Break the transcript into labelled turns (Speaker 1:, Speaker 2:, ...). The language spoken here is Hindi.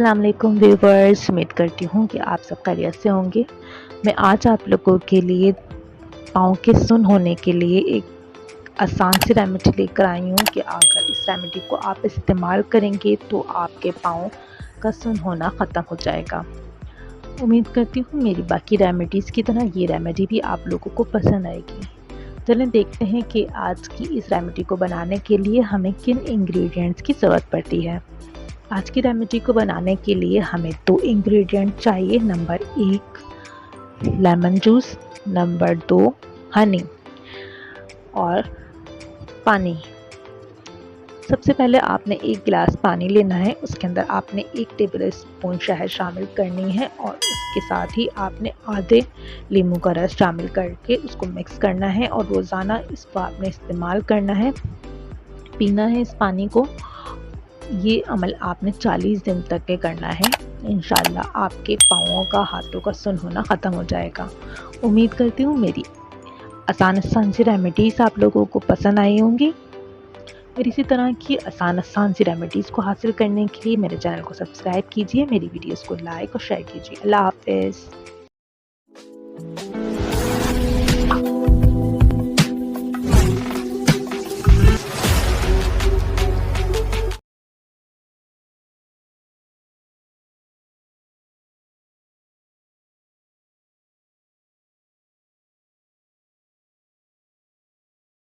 Speaker 1: अस्सलाम वालेकुम व्यूवर्स, उम्मीद करती हूँ कि आप सब खैरियत से होंगे। मैं आज आप लोगों के लिए पाँव के सुन्न होने के लिए एक आसान सी रेमेडी लेकर आई हूँ कि अगर इस रेमेडी को आप इस्तेमाल करेंगे तो आपके पाँव का सुन्न होना ख़त्म हो जाएगा। उम्मीद करती हूँ मेरी बाकी रेमेडीज़ की तरह ये रेमेडी भी आप लोगों को पसंद आएगी। चलें देखते हैं कि आज की इस रेमेडी को बनाने के लिए हमें किन इंग्रेडिएंट्स की ज़रूरत पड़ती है। आज की रेमेडी को बनाने के लिए हमें 2 इंग्रेडिएंट चाहिए। Number 1 lemon juice, number 2 Honey और पानी। सबसे पहले आपने 1 गिलास पानी लेना है, उसके अंदर आपने 1 टेबल स्पून शहद शामिल करनी है और उसके साथ ही आपने आधे नींबू का रस शामिल करके उसको मिक्स करना है और रोज़ाना इसको आपने इस्तेमाल करना है, पीना है इस पानी को। ये अमल आपने 40 दिन तक के करना है। इंशाल्लाह आपके पाँवों का, हाथों का सुन्न होना ख़त्म हो जाएगा। उम्मीद करती हूँ मेरी आसान सी रेमेडीज़ आप लोगों को पसंद आई होंगी। और इसी तरह की आसान सी रेमेडीज़ को हासिल करने के लिए मेरे चैनल को सब्सक्राइब कीजिए, मेरी वीडियोज़ को लाइक और शेयर कीजिए। अल्लाह हाफ़िज़।